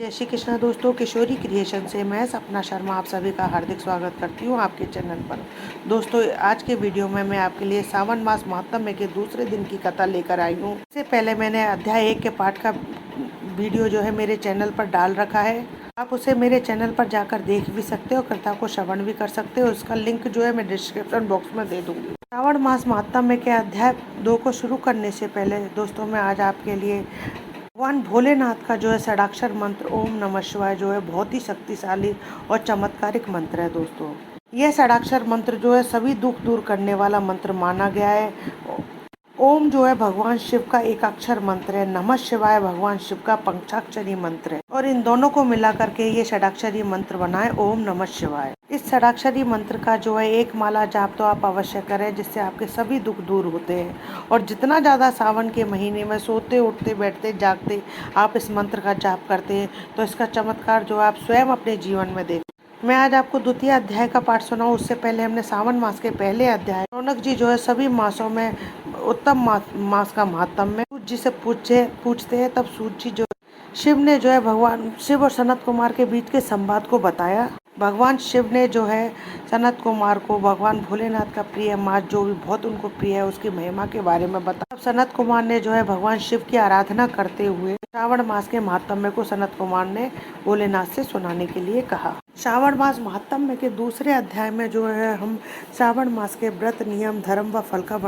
जय श्री कृष्णा दोस्तों, किशोरी क्रिएशन से मैं सपना शर्मा आप सभी का हार्दिक स्वागत करती हूँ आपके चैनल पर। दोस्तों, आज के वीडियो में मैं आपके लिए सावन मास महात्म्य के दूसरे दिन की कथा लेकर आई हूँ। इससे पहले मैंने अध्याय 1 के पाठ का वीडियो जो है मेरे चैनल पर डाल रखा है। आप उसे मेरे चैनल पर जाकर देख भी सकते हो, कथा को श्रवण भी कर सकते हो। उसका लिंक जो है मैं डिस्क्रिप्शन बॉक्स में दे दूंगी। श्रावण मास महात्म्य के अध्याय 2 को शुरू करने से पहले दोस्तों, मैं आज आपके लिए भगवान भोलेनाथ का जो है षडाक्षर मंत्र ओम नमः शिवाय जो है बहुत ही शक्तिशाली और चमत्कारिक मंत्र है। दोस्तों, यह षडाक्षर मंत्र जो है सभी दुख दूर करने वाला मंत्र माना गया है। ओम जो है भगवान शिव का एकाक्षर मंत्र है, नमः शिवाय भगवान शिव का पंचाक्षरी मंत्र है, और इन दोनों को मिला करके ये षडाक्षरी मंत्र बना है ओम नमः शिवाय। इस षडाक्षरी मंत्र का जो है एक माला जाप तो आप अवश्य करें, जिससे आपके सभी दुख दूर होते हैं। और जितना ज़्यादा सावन के महीने में सोते उठते बैठते जागते आप इस मंत्र का जाप करते हैं तो इसका चमत्कार जो आप स्वयं अपने जीवन में देख। मैं आज आपको द्वितीय अध्याय का पाठ सुनाऊं, उससे पहले हमने सावन मास के पहले अध्याय रौनक जी जो है सभी मासों में उत्तम मास का महात्म्य सूत जी से पूछते हैं। तब सूत जी जो शिव ने जो है भगवान शिव और सनत कुमार के बीच के संवाद को बताया। भगवान शिव ने जो है सनत कुमार को भगवान भोलेनाथ का प्रिय मास जो भी बहुत उनको प्रिय है उसकी महिमा के बारे में बताया। सनत कुमार ने जो है भगवान शिव की आराधना करते हुए श्रावण मास के महात्म्य को सनत कुमार ने भोलेनाथ से सुनाने के लिए कहा। श्रावण मास महात्म्य के दूसरे अध्याय में जो है हम श्रावण मास के व्रत नियम धर्म व फल का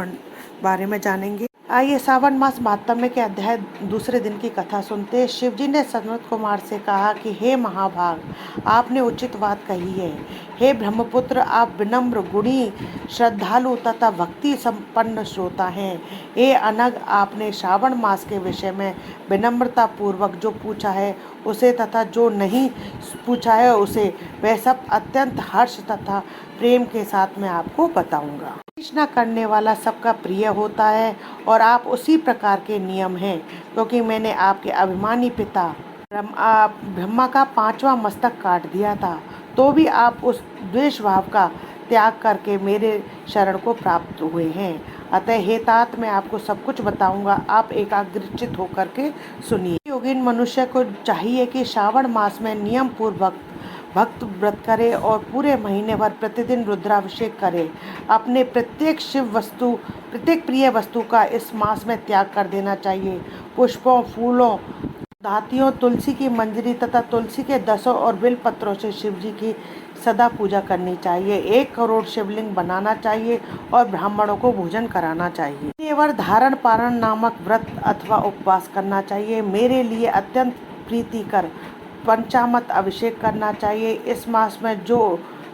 बारे में जानेंगे। आइए श्रावण मास महात्म्य के अध्याय दूसरे दिन की कथा सुनते हैं। शिवजी ने सनत कुमार से कहा कि हे महाभाग, आपने उचित बात कही है। हे ब्रह्मपुत्र, आप विनम्र गुणी श्रद्धालु तथा भक्ति संपन्न श्रोता हैं। हे अनग, आपने श्रावण मास के विषय में विनम्रता पूर्वक जो पूछा है उसे तथा जो नहीं पूछा है उसे वह सब अत्यंत हर्ष तथा प्रेम के साथ मैं आपको बताऊंगा। कृष्णा करने वाला सबका प्रिय होता है और आप उसी प्रकार के नियम हैं, क्योंकि मैंने आपके अभिमानी पिता ब्रह्मा का 5वां मस्तक काट दिया था, तो भी आप उस द्वेष भाव का त्याग करके मेरे शरण को प्राप्त हुए हैं। अतः हे तात, मैं आपको सब कुछ बताऊंगा, आप एकाग्रचित होकर के सुनिए। योगीन मनुष्य को चाहिए कि श्रावण मास में नियम पूर्वक भक्त व्रत करे और पूरे महीने भर प्रतिदिन रुद्राभिषेक करे। अपने प्रत्येक प्रिय वस्तु का इस मास में त्याग कर देना चाहिए। पुष्पों, फूलों, दातियों, तुलसी की मंजरी तथा तुलसी के 10 और बिल पत्रों से शिव जी की सदा पूजा करनी चाहिए। 1 करोड़ शिवलिंग बनाना चाहिए और ब्राह्मणों को भोजन कराना चाहिए। केवल धारण पारण नामक व्रत अथवा उपवास करना चाहिए। मेरे लिए अत्यंत प्रीतिकर पंचामृत अभिषेक करना चाहिए। इस मास में जो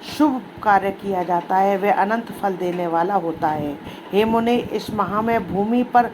शुभ कार्य किया जाता है वह अनंत फल देने वाला होता है। हे मुने, इस माह में भूमि पर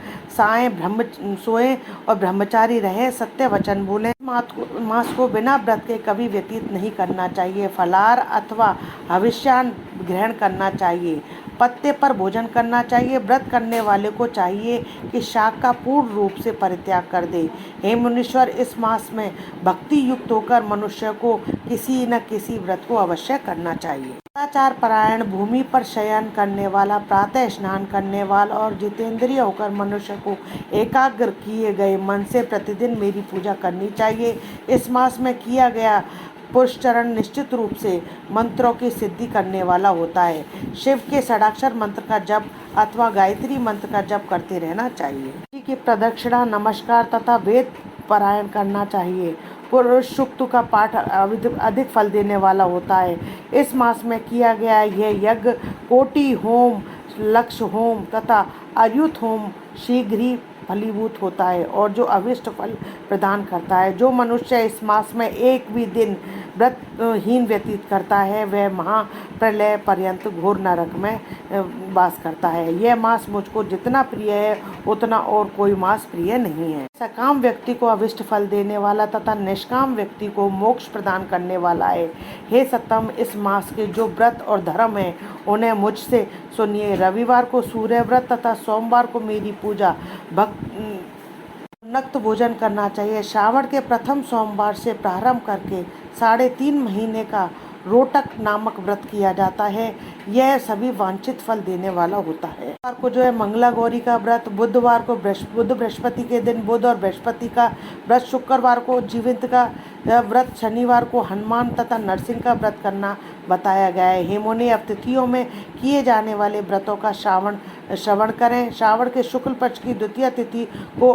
सोए और ब्रह्मचारी रहे, सत्य वचन बोले। मास को बिना व्रत के कभी व्यतीत नहीं करना चाहिए। फलाहार अथवा हविष्यान ग्रहण करना चाहिए। पत्ते पर भोजन करना चाहिए। व्रत करने वाले को चाहिए कि शाक का पूर्ण रूप से परित्याग कर दे। हे मुनीश्वर, इस मास में भक्ति युक्त होकर मनुष्य को किसी न किसी व्रत को अवश्य करना चाहिए। सदाचार परायण, भूमि पर शयन करने वाला, प्रातः स्नान करने वाला और जितेंद्रिय होकर मनुष्य को एकाग्र किए गए मन से प्रतिदिन मेरी पूजा करनी चाहिए। इस मास में किया गया पुष्चरण निश्चित रूप से मंत्रों की सिद्धि करने वाला होता है। शिव के षडाक्षर मंत्र का जप अथवा गायत्री मंत्र का जप करते रहना चाहिए। शिव की प्रदक्षिणा, नमस्कार तथा वेद पारायण करना चाहिए। पुरुष सूक्त का पाठ अधिक फल देने वाला होता है। इस मास में किया गया यह यज्ञ कोटि होम, लक्ष्य होम तथा अयुत होम शीघ्र ही फलीभूत होता है और जो अभिष्ट फल प्रदान करता है। जो मनुष्य इस मास में एक भी दिन व्रतहीन व्यतीत करता है वह महाप्रलय पर्यंत घोर नरक में वास करता है। यह मास मुझको जितना प्रिय है उतना और कोई मास प्रिय नहीं है। सकाम व्यक्ति को अभिष्ट फल देने वाला तथा निष्काम व्यक्ति को मोक्ष प्रदान करने वाला है। हे सत्तम, इस मास के जो व्रत और धर्म है उन्हें मुझसे सुनिए। रविवार को सूर्य व्रत तथा सोमवार को मेरी पूजा नक्त भोजन करना चाहिए। श्रावण के प्रथम सोमवार से प्रारंभ करके 3.5 महीने का रोटक नामक व्रत किया जाता है। यह सभी वांछित फल देने वाला होता है। बुधवार को जो है मंगला गौरी का व्रत, बुधवार को बुध बृहस्पति के दिन बुध और बृहस्पति का व्रत, शुक्रवार को यह व्रत शनिवार को हनुमान तथा नरसिंह का व्रत करना बताया गया है। हेमों ने अब तिथियों में किए जाने वाले व्रतों का श्रवण करें। श्रावण के शुक्ल पक्ष की द्वितीय तिथि को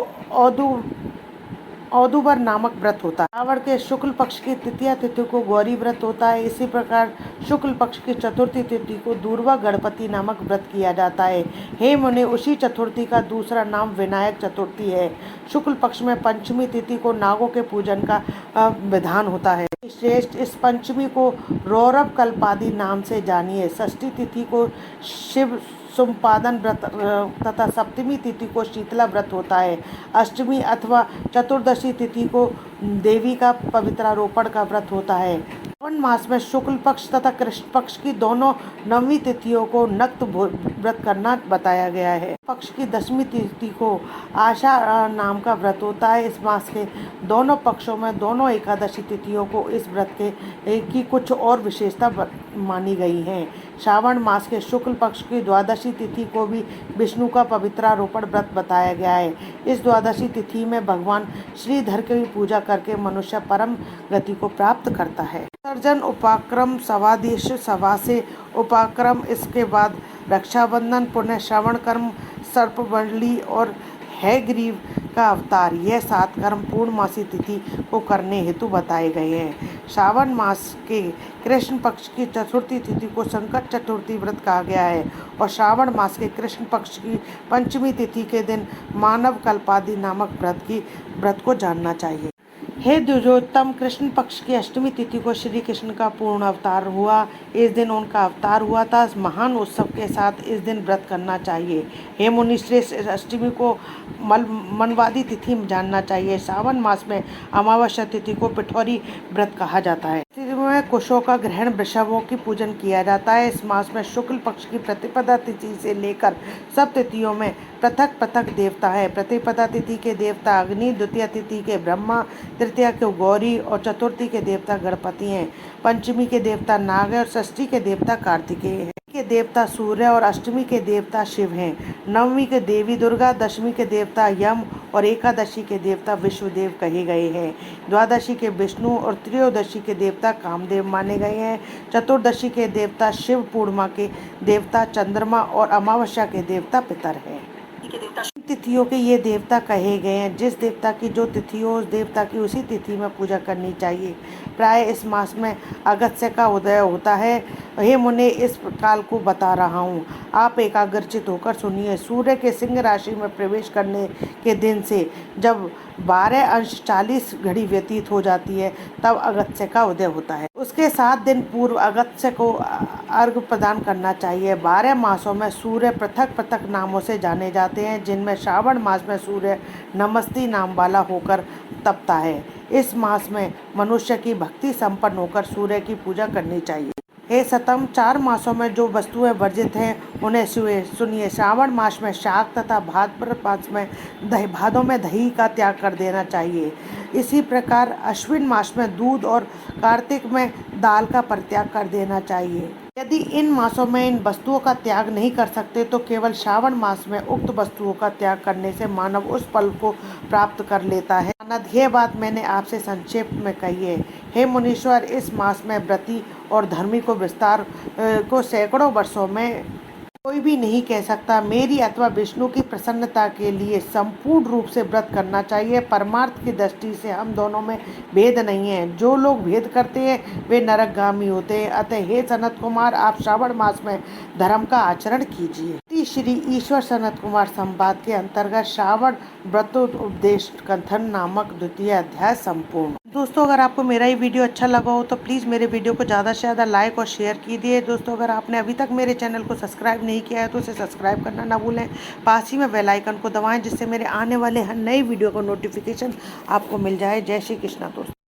औदुबर नामक व्रत होता है। श्रावण के शुक्ल पक्ष की तृतीय तिथि को गौरी व्रत होता है। इसी प्रकार शुक्ल पक्ष की चतुर्थी तिथि को दूर्वा गणपति नामक व्रत किया जाता है। हे मुने, उसी चतुर्थी का दूसरा नाम विनायक चतुर्थी है। शुक्ल पक्ष में पंचमी तिथि को नागों के पूजन का विधान होता है। श्रेष्ठ इस पंचमी को रौरव कल्पादि नाम से जानिए। षष्ठी तिथि को शिव संपादन व्रत तथा सप्तमी तिथि को शीतला व्रत होता है। अष्टमी अथवा चतुर्दशी तिथि को देवी का पवित्रारोपण का व्रत होता है। श्रावण मास में शुक्ल पक्ष तथा कृष्ण पक्ष की दोनों नवमी तिथियों को नक्त व्रत करना बताया गया है। पक्ष की दसवीं तिथि को आशा नाम का व्रत होता है। इस मास के दोनों पक्षों में दोनों एकादशी तिथियों को इस व्रत की कुछ और विशेषता मानी गई है। श्रावण मास के शुक्ल पक्ष की द्वादशी तिथि को भी विष्णु का पवित्रारोपण व्रत बताया गया है। इस द्वादशी तिथि में भगवान श्रीधर की पूजा करके मनुष्य परम गति को प्राप्त करता है। विसर्जन उपाक्रम सवादेश सवा से उपाक्रम, इसके बाद रक्षाबंधन, पुनः श्रवण कर्म, सर्पमंडली और हैग्रीव का अवतार, यह 7 कर्म पूर्णमासी तिथि को करने हेतु बताए गए हैं। श्रावण मास के कृष्ण पक्ष की चतुर्थी तिथि को संकट चतुर्थी व्रत कहा गया है और श्रावण मास के कृष्ण पक्ष की पंचमी तिथि के दिन मानव कल्पादि नामक व्रत को जानना चाहिए। हे द्विजोत्तम, कृष्ण पक्ष की अष्टमी तिथि को श्री कृष्ण का पूर्ण अवतार हुआ। इस दिन उनका अवतार हुआ था। महान उत्सव के साथ इस दिन व्रत करना चाहिए। हे मुनिश्रेष्ठ, इस अष्टमी को मनवादी तिथि जानना चाहिए। श्रावण मास में अमावस्या तिथि को पिठौरी व्रत कहा जाता है। में कुशों का ग्रहण, वृषभों की पूजन किया जाता है। इस मास में शुक्ल पक्ष की प्रतिपदा तिथि से लेकर सब तिथियों में पृथक पृथक देवता है। प्रतिपदा तिथि के देवता अग्नि, द्वितीय तिथि के ब्रह्मा, तृतीया के गौरी और चतुर्थी के देवता गणपति हैं। पंचमी के देवता नाग और षष्ठी के देवता कार्तिकेय हैं। के देवता सूर्य और अष्टमी के देवता शिव हैं। नवमी के देवी दुर्गा, दशमी के देवता यम और एकादशी के देवता विश्वदेव कहे गए हैं। द्वादशी के विष्णु और त्रयोदशी के देवता कामदेव माने गए हैं। चतुर्दशी के देवता शिव, पूर्णिमा के देवता चंद्रमा और अमावस्या के देवता पितर हैं। तिथियों के ये देवता कहे गए हैं। जिस देवता की जो तिथि हो, उस देवता की उसी तिथि में पूजा करनी चाहिए। प्राय इस मास में अगस्त्य का उदय होता है। हे मुने, इस काल को बता रहा हूँ, आप एकाग्रचित होकर सुनिए। सूर्य के सिंह राशि में प्रवेश करने के दिन से जब 12:40 घड़ी व्यतीत हो जाती है, तब अगस्त्य का उदय होता है। उसके 7 दिन पूर्व अगस्त्य को अर्घ्य प्रदान करना चाहिए। 12 मासों में सूर्य पृथक पृथक नामों से जाने जाते हैं, जिनमें श्रावण मास में सूर्य नमस्ती नाम वाला होकर तपता है। इस मास में मनुष्य की भक्ति संपन्न होकर सूर्य की पूजा करनी चाहिए। हे सतम, 4 मासों में जो वस्तुएं वर्जित हैं उन्हें सुनिए। श्रावण मास में शाक तथा भाद्र मास में भादों में दही का त्याग कर देना चाहिए। इसी प्रकार अश्विन मास में दूध और कार्तिक में दाल का परित्याग कर देना चाहिए। यदि इन मासों में इन वस्तुओं का त्याग नहीं कर सकते तो केवल श्रावण मास में उक्त वस्तुओं का त्याग करने से मानव उस फल को प्राप्त कर लेता है। यह बात मैंने आपसे संक्षेप में कही है। हे मुनीश्वर, इस मास में व्रती और धर्मी को विस्तार को सैकड़ों वर्षों में कोई भी नहीं कह सकता। मेरी अथवा विष्णु की प्रसन्नता के लिए संपूर्ण रूप से व्रत करना चाहिए। परमार्थ की दृष्टि से हम दोनों में भेद नहीं है। जो लोग भेद करते हैं वे नरकगामी होते हैं। अतः हे सनत कुमार, आप श्रावण मास में धर्म का आचरण कीजिए। श्री ईश्वर सनत कुमार संवाद के अंतर्गत श्रावण व्रतोपदेश कथन नामक द्वितीय अध्याय संपूर्ण। दोस्तों, अगर आपको मेरा ये वीडियो अच्छा लगा हो तो प्लीज़ मेरे वीडियो को ज़्यादा से ज़्यादा लाइक और शेयर कीजिए। दोस्तों, अगर आपने अभी तक मेरे चैनल को सब्सक्राइब नहीं किया है तो उसे सब्सक्राइब करना ना भूलें। पास ही में बेल आइकन को दबाएं, जिससे मेरे आने वाले हर नई वीडियो का नोटिफिकेशन आपको मिल जाए। जय श्री कृष्णा दोस्तों।